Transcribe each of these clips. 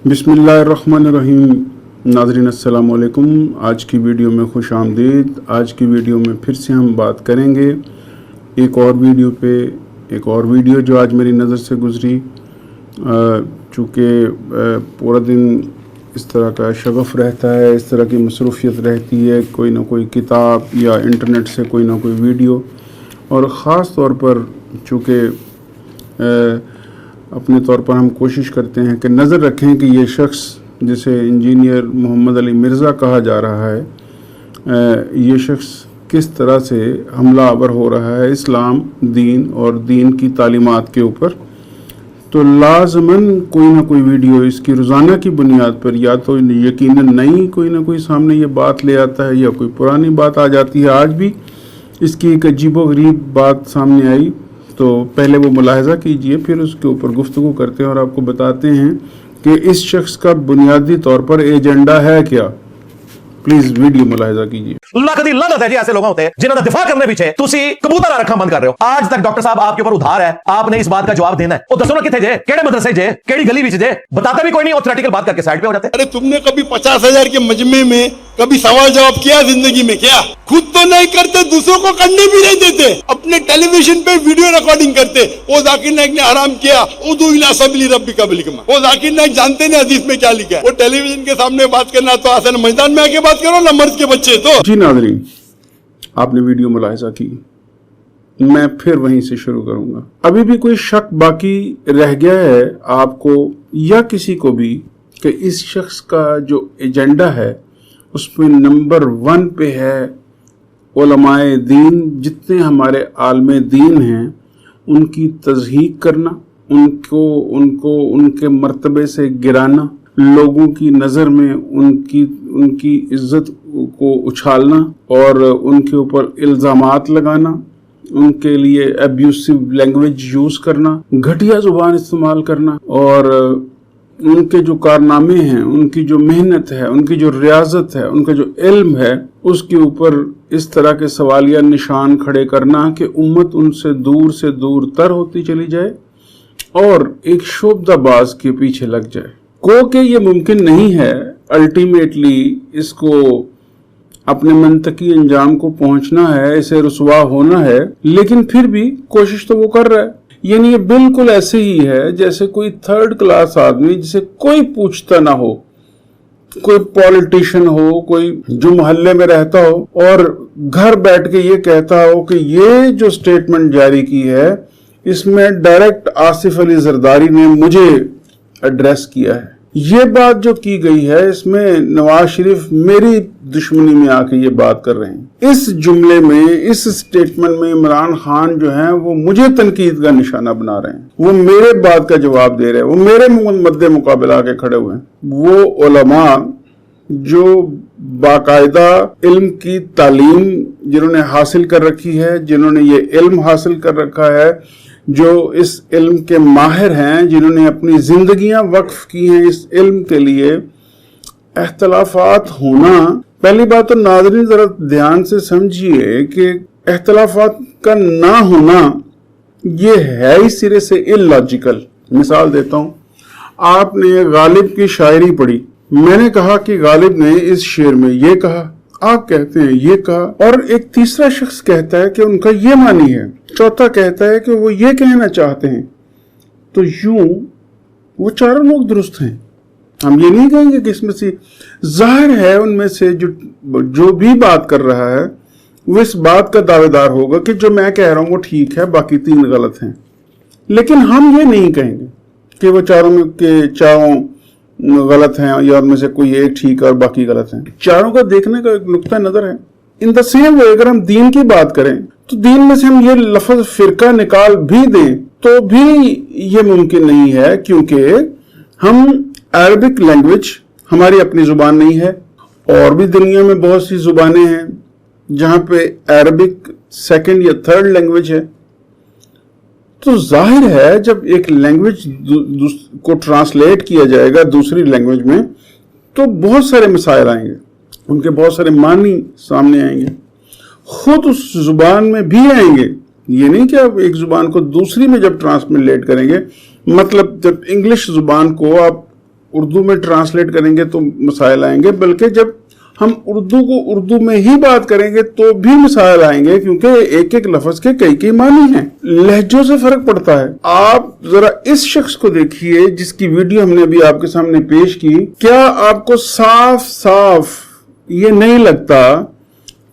बिस्मिल्लाहिर्रहमानिर्रहीम। नाज़रीन अस्सलाम वालेकुम। आज की वीडियो में खुश आमदीद। आज की वीडियो में फिर से हम बात करेंगे एक और वीडियो जो आज मेरी नज़र से गुज़री। चूँकि पूरा दिन इस तरह का शगफ़ रहता है, इस तरह की मसरूफ़ियत रहती है, कोई ना कोई किताब या इंटरनेट से कोई ना कोई वीडियो, और ख़ास तौर पर चूँकि अपने तौर पर हम कोशिश करते हैं कि नज़र रखें कि ये शख्स जिसे इंजीनियर मोहम्मद अली मिर्ज़ा कहा जा रहा है, ये शख्स किस तरह से हमला आवर हो रहा है इस्लाम, दीन और दीन की तालीमात के ऊपर। तो लाज़मन कोई ना कोई वीडियो इसकी रोज़ाना की बुनियाद पर या तो यकीनन नई कोई ना कोई सामने ये बात ले आता है या कोई पुरानी बात आ जाती है। आज भी इसकी एक अजीबोगरीब बात सामने आई, तो पहले वो मुलाहिज़ा कीजिए, फिर उसके ऊपर गुफ्तगू करते हैं और आपको बताते हैं कि इस शख्स का बुनियादी तौर पर एजेंडा है क्या। प्लीज वीडियो मुलाहिज़ा कीजिए। कदी लानत है जी ऐसे लोग होते हैं जिन्होंने दिफा करने पीछे तुसी कबूतर रखा बंद कर रहे हो। आज तक डॉक्टर साहब आपके ऊपर उधार है, आपने इस बात का जवाब देना है। वो दसो ना किथे जे, केड़े मदरसे जे, केड़ी गली विच जे, बताते भी कोई नहीं, थ्योरेटिकल बात करके साइड पे हो जाते हैं। अरे तुमने कभी 50,000 के मजमे में कभी सवाल जवाब किया जिंदगी में? क्या खुद तो नहीं करते, दूसरों को करने भी नहीं देते, अपने टेलीविजन पे वीडियो रिकॉर्डिंग करते। वो जाकिर नाइक ने हराम किया उदू इला सबीली रब्बिका बिलहिकमा। वो जाकिर नाइक जानते नहीं हदीस में क्या लिखा है। वो टेलीविजन के सामने बात करना तो आसान, मैदान में आके बात करो ना, मर्द के बच्चे। तो जी नाज़रीन, आपने वीडियो मुलाहिज़ा की, मैं फिर वहीं से शुरू करूंगा। अभी भी कोई शक बाकी रह गया है आपको या किसी को भी कि इस शख्स का जो एजेंडा है उसमें नंबर 1 पे है उलमाए दीन, जितने हमारे आलमे दीन हैं उनकी तज़हीक करना, उनको उनके मर्तबे से गिराना, लोगों की नज़र में उनकी इज्जत को उछालना और उनके ऊपर इल्ज़ामात लगाना, उनके लिए अब्यूसिव लैंग्वेज यूज़ करना, घटिया ज़ुबान इस्तेमाल करना, और उनके जो कारनामे हैं, उनकी जो मेहनत है, उनकी जो रियाजत है, उनका जो इल्म है, उसके ऊपर इस तरह के सवालिया निशान खड़े करना कि उम्मत उनसे दूर से दूर तर होती चली जाए और एक शोबदाबाज के पीछे लग जाए। को कि ये मुमकिन नहीं है, अल्टीमेटली इसको अपने मंतकी अंजाम को पहुंचना है, इसे रुसवा होना है, लेकिन फिर भी कोशिश तो वो कर रहा है। यानी ये बिल्कुल ऐसे ही है जैसे कोई 3rd क्लास आदमी जिसे कोई पूछता ना हो, कोई पॉलिटिशियन हो, कोई जो मोहल्ले में रहता हो और घर बैठ के ये कहता हो कि ये जो स्टेटमेंट जारी की है इसमें डायरेक्ट आसिफ अली जरदारी ने मुझे एड्रेस किया है। ये बात जो की गई है इसमें नवाज शरीफ मेरी दुश्मनी में आके ये बात कर रहे हैं। इस जुमले में, इस स्टेटमेंट में इमरान खान जो हैं वो मुझे तनकीद का निशाना बना रहे हैं, वो मेरे बात का जवाब दे रहे हैं, वो मेरे मद्दे मुकाबला आके खड़े हुए हैं। वो उलमा जो बाकायदा इल्म की तालीम जिन्होंने हासिल कर रखी है, जिन्होंने ये इल्म हासिल कर रखा है, जो इस इल्म के माहिर हैं, जिन्होंने अपनी जिंदगियां वक्फ की हैं इस इल्म के लिए, इख्तलाफात होना, पहली बात तो नाज़रीन जरा ध्यान से समझिए कि इख्तलाफात का ना होना ये है ही सिरे से इलॉजिकल। मिसाल देता हूं, आपने गालिब की शायरी पढ़ी, मैंने कहा कि गालिब ने इस शेर में ये कहा, आप कहते हैं ये कहा, और एक तीसरा शख्स कहता है कि उनका ये मानी है, चौथा कहता है कि वो ये कहना चाहते हैं, तो यूं वो चारों लोग दुरुस्त हैं। हम ये नहीं कहेंगे कि इसमें से जाहिर है उनमें से जो भी बात कर रहा है वो इस बात का दावेदार होगा कि जो मैं कह रहा हूं वो ठीक है, बाकी 3 गलत हैं। लेकिन हम ये नहीं कहेंगे कि वो चारों गलत हैं या उनमें से कोई एक ठीक है और बाकी गलत हैं। चारों का देखने का एक नुक्ता नजर है। इन द सेम वे अगर हम दीन की बात करें तो दीन में से हम ये लफ्ज फिरका निकाल भी दें तो भी ये मुमकिन नहीं है, क्योंकि हम अरबिक लैंग्वेज हमारी अपनी जुबान नहीं है, और भी दुनिया में बहुत सी जुबानें हैं जहां पे अरबिक 2nd या 3rd लैंग्वेज है। तो जाहिर है जब एक लैंग्वेज को ट्रांसलेट किया जाएगा दूसरी लैंग्वेज में तो बहुत सारे मसाइल आएंगे, उनके बहुत सारे मानी सामने आएंगे, खुद उस जुबान में भी आएंगे। ये नहीं कि आप एक जुबान को दूसरी में जब ट्रांसलेट करेंगे, मतलब जब इंग्लिश जुबान को आप उर्दू में ट्रांसलेट करेंगे तो मसाइल आएंगे, बल्कि जब हम उर्दू को उर्दू में ही बात करेंगे तो भी मसाइल आएंगे, क्योंकि एक एक लफ्ज के कई मानी हैं, लहजों से फर्क पड़ता है। आप जरा इस शख्स को देखिए जिसकी वीडियो हमने अभी आपके सामने पेश की, क्या आपको साफ साफ ये नहीं लगता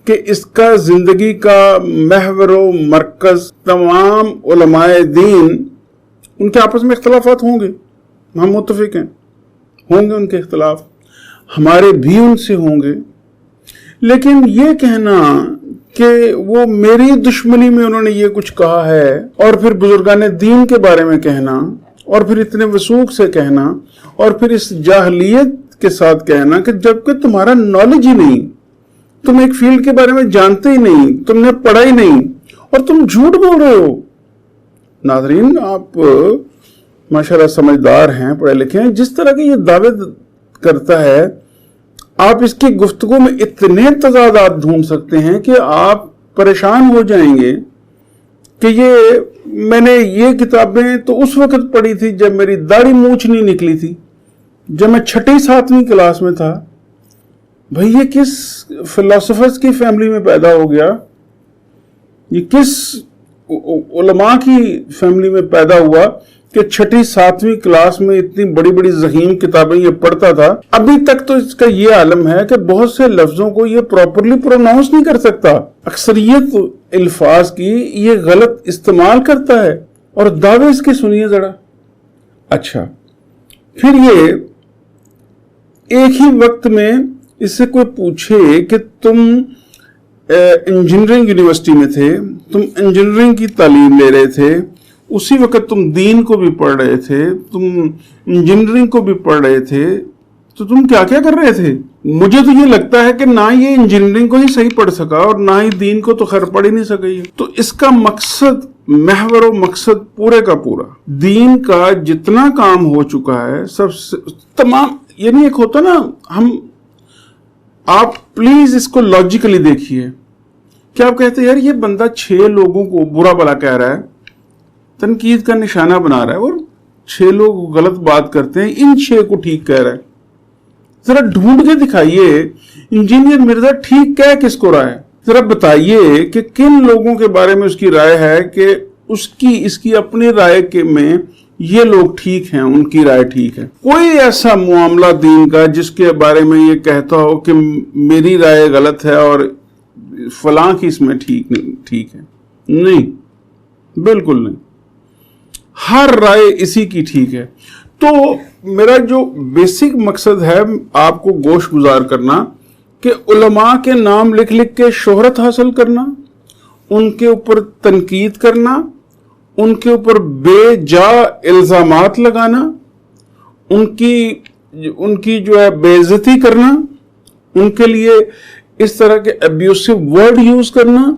कि इसका जिंदगी का महवर मरकज तमाम उलमाए दीन, उनके आपस में इख्तलाफात होंगे, हम मुत्तफिक हैं, होंगे उनके इख्तलाफ, हमारे भी उनसे होंगे, लेकिन ये कहना कि वो मेरी दुश्मनी में उन्होंने ये कुछ कहा है और फिर बुजुर्गान दीन के बारे में कहना और फिर इतने वसूख से कहना और फिर इस जाहलियत के साथ कहना कि जबकि तुम्हारा नॉलेज ही नहीं, तुम एक फील्ड के बारे में जानते ही नहीं, तुमने पढ़ा ही नहीं और तुम झूठ बोल रहे हो। नाज़रीन, आप माशाल्लाह समझदार हैं, पढ़े लिखे हैं, जिस तरह के ये दावे करता है आप इसकी गुफ्तगू में इतने तजादात ढूंढ सकते हैं कि आप परेशान हो जाएंगे कि ये मैंने ये किताबें तो उस वक्त पढ़ी थी जब मेरी दाढ़ी मूंछ नहीं निकली थी, जब मैं 6ठी 7वीं क्लास में था। भाई ये किस फिलोसोफर्स की फैमिली में पैदा हो गया, ये किस उलमा की फैमिली में पैदा हुआ कि 6ठी 7वीं क्लास में इतनी बड़ी बड़ी ज़हीम किताबें ये पढ़ता था। अभी तक तो इसका ये आलम है कि बहुत से लफ्जों को ये प्रॉपरली प्रोनाउंस नहीं कर सकता, अक्सरियत अल्फाज की ये गलत इस्तेमाल करता है और दावे इसके सुनिए जरा। अच्छा, फिर ये एक ही वक्त में इससे कोई पूछे कि तुम इंजीनियरिंग यूनिवर्सिटी में थे, तुम इंजीनियरिंग की तालीम ले रहे थे, उसी वक्त तुम दीन को भी पढ़ रहे थे, तुम इंजीनियरिंग को भी पढ़ रहे थे, तो तुम क्या क्या कर रहे थे? मुझे तो ये लगता है कि ना ये इंजीनियरिंग को ही सही पढ़ सका और ना ही दीन को तो खैर पढ़ ही नहीं सका ये। तो इसका मकसद, महवर व मकसद पूरे का पूरा दीन का जितना काम हो चुका है सब तमाम, यानी एक होता ना, आप प्लीज इसको लॉजिकली देखिए। क्या आप कहते हैं यार ये बंदा 6 लोगों को बुरा भला कह रहा है, तनकीद का निशाना बना रहा है और 6 लोग गलत बात करते हैं, इन 6 को ठीक कह रहा है। जरा ढूंढ के दिखाइए इंजीनियर मिर्जा ठीक कह किसको रहा है, जरा बताइए कि किन लोगों के बारे में उसकी राय है कि उसकी इसकी अपनी राय के में ये लोग ठीक हैं, उनकी राय ठीक है। कोई ऐसा मामला दीन का जिसके बारे में ये कहता हो कि मेरी राय गलत है और फलां की इसमें ठीक है? नहीं, बिल्कुल नहीं, हर राय इसी की ठीक है। तो मेरा जो बेसिक मकसद है आपको गोश गुजार करना कि उलमा के नाम लिख लिख के शोहरत हासिल करना, उनके ऊपर तनकीद करना, उनके ऊपर बेजा इल्जामात लगाना, उनकी जो है बेइज्जती करना, उनके लिए इस तरह के अब्यूसिव वर्ड यूज करना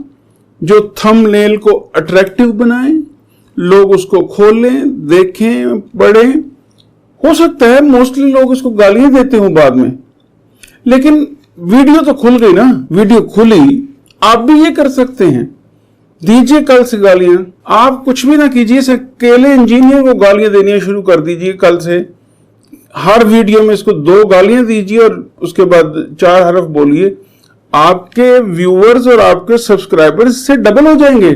जो थंबनेल को अट्रैक्टिव बनाए, लोग उसको खोलें, देखें, पढ़ें। हो सकता है मोस्टली लोग इसको गालियां देते हों बाद में, लेकिन वीडियो तो खुल गई ना, वीडियो खुली, आप भी ये कर सकते हैं, दीजिए कल से गालियां। आप कुछ भी ना कीजिए, से अकेले इंजीनियर को गालियां देनी शुरू कर दीजिए कल से। हर वीडियो में इसको 2 गालियां दीजिए और उसके बाद 4 हरफ बोलिए। आपके व्यूअर्स और आपके सब्सक्राइबर्स से डबल हो जाएंगे।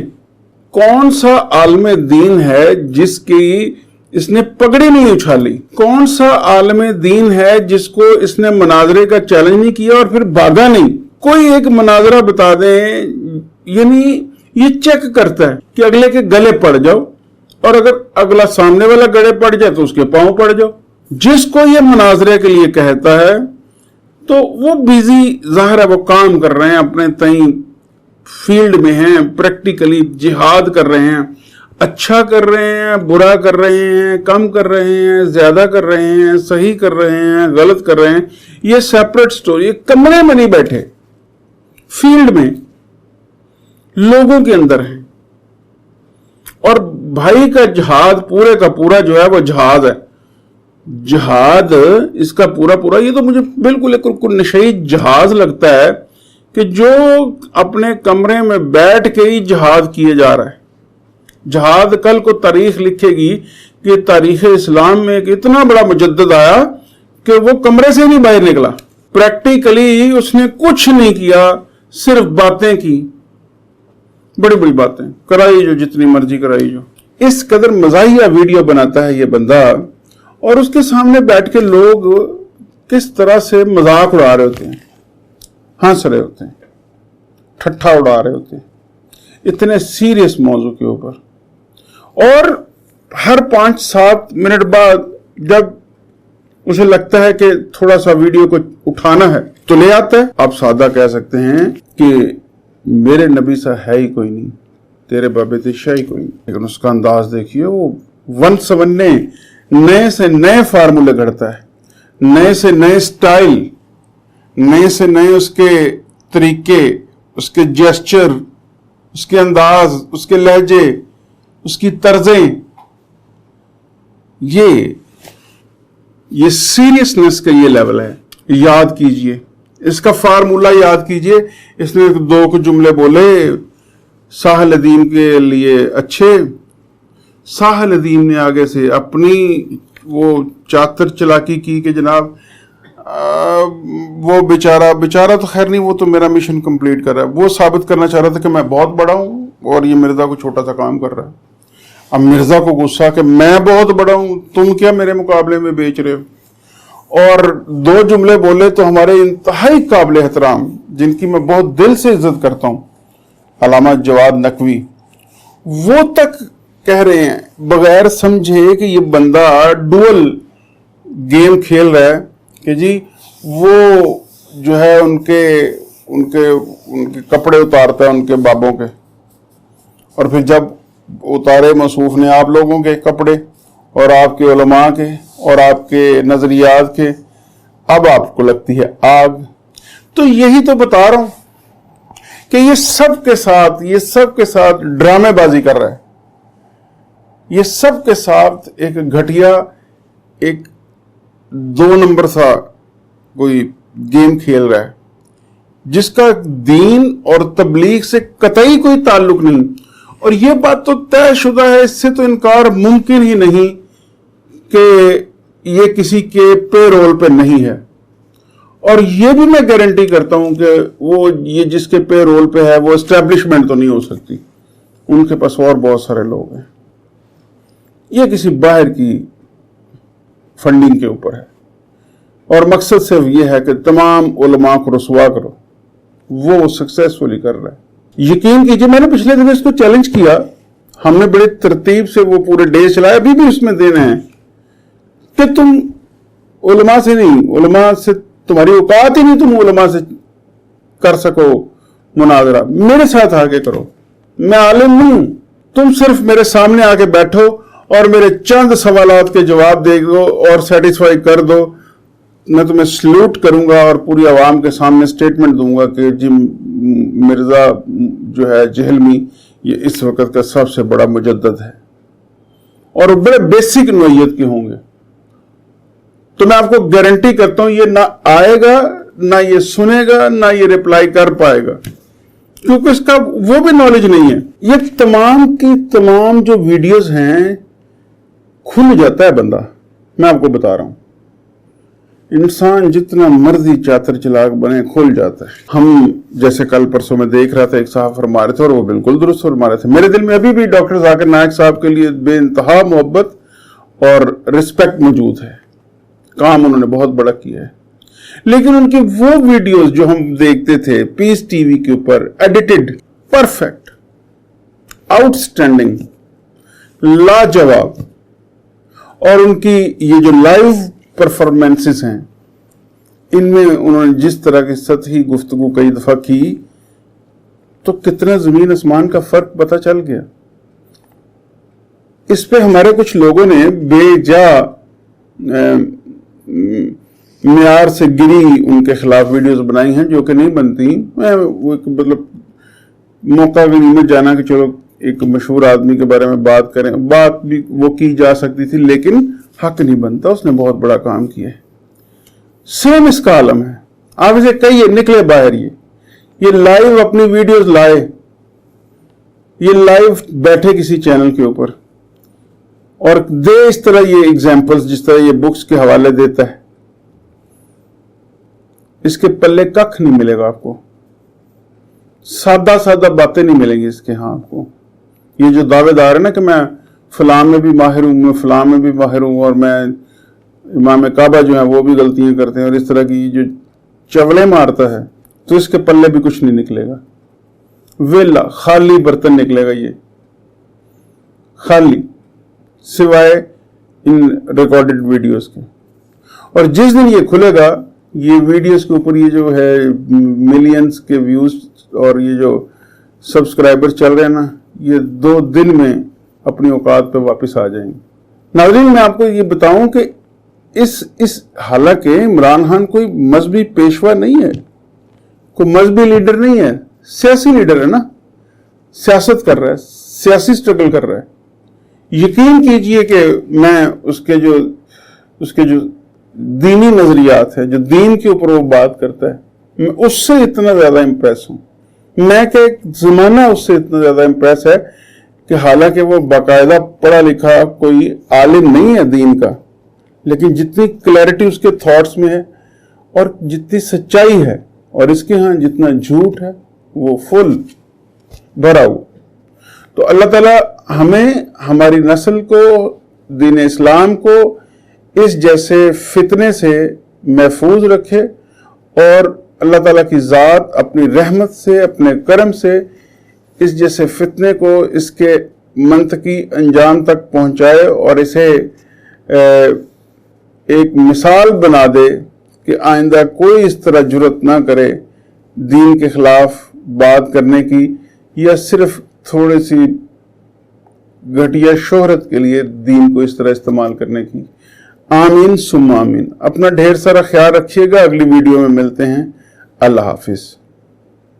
कौन सा आलम दीन है जिसकी इसने पगड़ी नहीं उछाली? कौन सा आलम दीन है जिसको इसने मनाजरे का चैलेंज नहीं किया और फिर भागा नहीं? कोई एक मनाजरा बता दें, यानी ये चेक करता है कि अगले के गले पड़ जाओ और अगर अगला सामने वाला गले पड़ जाए तो उसके पांव पड़ जाओ। जिसको ये मनाजरे के लिए कहता है तो वो बिजी, जाहिर है वो काम कर रहे हैं, अपने तई फील्ड में हैं, प्रैक्टिकली जिहाद कर रहे हैं, अच्छा कर रहे हैं, बुरा कर रहे हैं, कम कर रहे हैं, ज्यादा कर रहे हैं, सही कर रहे हैं, गलत कर रहे हैं, ये सेपरेट स्टोरी। कमरे में नहीं बैठे, फील्ड में लोगों के अंदर है। और भाई का जिहाद पूरे का पूरा जो है वो जिहाद है, जिहाद इसका पूरा पूरा, ये तो मुझे बिल्कुल एक नशई जहाज लगता है कि जो अपने कमरे में बैठ के ही जिहाद किए जा रहा है। जिहाद कल को तारीख लिखेगी कि तारीख इस्लाम में एक इतना बड़ा मुजद्दिद आया کہ वो कमरे से नहीं बाहर निकला। प्रैक्टिकली उसने कुछ नहीं किया, सिर्फ बातें की, बड़ी बड़ी बातें कराई, जो जितनी मर्जी कराई। जो इस कदर मजाहिया वीडियो बनाता है ये बंदा, और उसके सामने बैठ के लोग किस तरह से मजाक उड़ा रहे होते हैं, हंस रहे होते हैं, ठट्ठा उड़ा रहे होते हैं इतने सीरियस मौजू के ऊपर। और हर 5-7 मिनट बाद जब उसे लगता है कि थोड़ा सा वीडियो को उठाना है तो ले आता है। आप सादा कह सकते हैं कि मेरे नबी सा है ही कोई नहीं, तेरे बाबे तिशा ही कोई नहीं, लेकिन उसका अंदाज देखिए, वो वन सवन्ने नए से नए फार्मूले घड़ता है, नए से नए स्टाइल, नए से नए उसके तरीके, उसके जेस्चर, उसके अंदाज, उसके लहजे, उसकी तर्जें। ये सीरियसनेस का ये लेवल है। याद कीजिए, इसका फार्मूला याद कीजिए। इसने 2 जुमले बोले साहिल अदीम के लिए अच्छे, साहिल अदीम ने आगे से अपनी वो चातर चलाकी की कि जनाब वो बेचारा तो खैर नहीं, वो तो मेरा मिशन कंप्लीट कर रहा है। वो साबित करना चाह रहा था कि मैं बहुत बड़ा हूं और ये मिर्जा को छोटा सा काम कर रहा है। अब मिर्जा को गुस्सा कि मैं बहुत बड़ा हूं, तुम क्या मेरे मुकाबले में बेच रहे हो। और 2 जुमले बोले तो हमारे इंतहाई काबिल एहतराम, जिनकी मैं बहुत दिल से इज्जत करता हूं, अल्लामा जवाद नकवी, वो तक कह रहे हैं बगैर समझे कि ये बंदा डुअल गेम खेल रहा है कि जी वो जो है उनके कपड़े उतारता है उनके बाबों के, और फिर जब उतारे मसूफ ने आप लोगों के कपड़े और आपके उलमा के और आपके नजरियात के, अब आपको लगती है आग। तो यही तो बता रहा हूं कि ये सब के साथ ड्रामेबाजी कर रहा है। ये सब के साथ एक घटिया, एक 2 नंबर सा कोई गेम खेल रहा है, जिसका दीन और तबलीग से कतई कोई ताल्लुक नहीं। और ये बात तो तयशुदा है, इससे तो इनकार मुमकिन ही नहीं कि ये किसी के पे रोल पे नहीं है। और ये भी मैं गारंटी करता हूं कि वो ये जिसके पे रोल पे है वो एस्टेब्लिशमेंट तो नहीं हो सकती, उनके पास और बहुत सारे लोग हैं। ये किसी बाहर की फंडिंग के ऊपर है, और मकसद सिर्फ ये है कि तमाम उलमा को रुसवा करो। वो सक्सेसफुली कर रहा है। यकीन कीजिए, मैंने पिछले दिन इसको चैलेंज किया, हमने बड़े तरतीब से वो पूरे डे चलाया, अभी भी उसमें देना है कि तुम उलमा से नहीं, उलमा से तुम्हारी औकात ही नहीं, तुम उलमा से कर सको मुनाजरा, मेरे साथ आके करो। मैं आलिम हूं, तुम सिर्फ मेरे सामने आके बैठो और मेरे चंद सवालात के जवाब दे दो और सेटिस्फाई कर दो। मैं तुम्हें सल्यूट करूंगा और पूरी आवाम के सामने स्टेटमेंट दूंगा कि जी मिर्जा जो है जहलमी ये इस वक्त का सबसे बड़ा मुजद्दद है, और बड़े बेसिक नोयत के होंगे। तो मैं आपको गारंटी करता हूं ये ना आएगा, ना ये सुनेगा, ना ये रिप्लाई कर पाएगा, क्योंकि इसका वो भी नॉलेज नहीं है। ये तमाम की तमाम जो वीडियोस हैं, खुल जाता है बंदा। मैं आपको बता रहा हूं, इंसान जितना मर्जी चातर चलाक बने खुल जाता है। हम जैसे कल परसों में देख रहा था, एक साहब फरमा रहे थे और वो बिल्कुल दुरुस्त फरमा रहे थे। मेरे दिल में अभी भी डॉक्टर जाकिर नायक साहब के लिए बेइंतहा मोहब्बत और रिस्पेक्ट मौजूद है। काम उन्होंने बहुत बड़ा किया है, लेकिन उनकी वो वीडियोस जो हम देखते थे पीस टीवी के ऊपर, एडिटेड, परफेक्ट, आउटस्टैंडिंग, लाजवाब, और उनकी ये जो लाइव परफॉर्मेंसेस हैं, इनमें उन्होंने जिस तरह की सतही गुफ्तगू कई दफा की, तो कितना जमीन आसमान का फर्क पता चल गया। इस पे हमारे कुछ लोगों ने बेजा मियार से गिरी उनके खिलाफ वीडियोस बनाई हैं, जो कि नहीं बनती। मैं वो मतलब मौका भी नहीं मिल जाना कि चलो एक मशहूर आदमी के बारे में बात करें, बात भी वो की जा सकती थी, लेकिन हक नहीं बनता। उसने बहुत बड़ा काम किया है। सेम इसका आलम है। आप इसे कहिए निकले बाहर, ये लाइव अपनी वीडियोस लाए, ये लाइव बैठे किसी चैनल के ऊपर और दे इस तरह ये एग्जाम्पल्स, जिस तरह ये बुक्स के हवाले देता है इसके पल्ले कख नहीं मिलेगा आपको, सादा सादा बातें नहीं मिलेंगी इसके। हाँ, आपको ये जो दावेदार है ना कि मैं फलां में भी माहिर हूँ, मैं फलां में भी माहिर हूँ, और मैं इमाम काबा जो है वो भी गलतियां करते हैं, और इस तरह की जो चवले मारता है, तो इसके पल्ले भी कुछ नहीं निकलेगा। वेला खाली बर्तन निकलेगा ये, खाली, सिवाय इन रिकॉर्डेड वीडियोस के। और जिस दिन ये खुलेगा, ये वीडियोस के ऊपर ये जो है मिलियंस के व्यूज और ये जो सब्सक्राइबर चल रहे हैं ना, ये 2 दिन में अपनी औकात पे वापस आ जाएंगे। नाज़रीन, मैं आपको ये बताऊं कि इस हालांकि इमरान खान कोई मजहबी पेशवा नहीं है, कोई मजहबी लीडर नहीं है, सियासी लीडर है ना, सियासत कर रहा है, सियासी स्ट्रगल कर रहा है। यकीन कीजिए कि मैं उसके जो दीनी नजरियात है, जो दीन के ऊपर वो बात करता है, मैं उससे इतना ज्यादा इंप्रेस हूं। मैं क्या जमाना उससे इतना ज्यादा इंप्रेस है कि हालांकि वो बाकायदा पढ़ा लिखा कोई आलिम नहीं है दीन का, लेकिन जितनी क्लैरिटी उसके थॉट्स में है और जितनी सच्चाई है, और इसके यहाँ जितना झूठ है वो फुल भरा हुआ। तो अल्लाह ताला हमें, हमारी नस्ल को, दीन इस्लाम को इस जैसे फितने से महफूज रखे, और अल्लाह ताला की ज़ात अपनी रहमत से, अपने करम से इस जैसे फितने को इसके मंतकी अंजाम तक पहुंचाए, और इसे एक मिसाल बना दे कि आइंदा कोई इस तरह जुर्रत ना करे दीन के खिलाफ बात करने की, या सिर्फ थोड़ी सी घटिया शोहरत के लिए दीन को इस तरह इस्तेमाल करने की। आमीन सुम्मा आमीन। अपना ढेर सारा ख्याल रखिएगा। अगली वीडियो में मिलते हैं। अल्लाह हाफिज।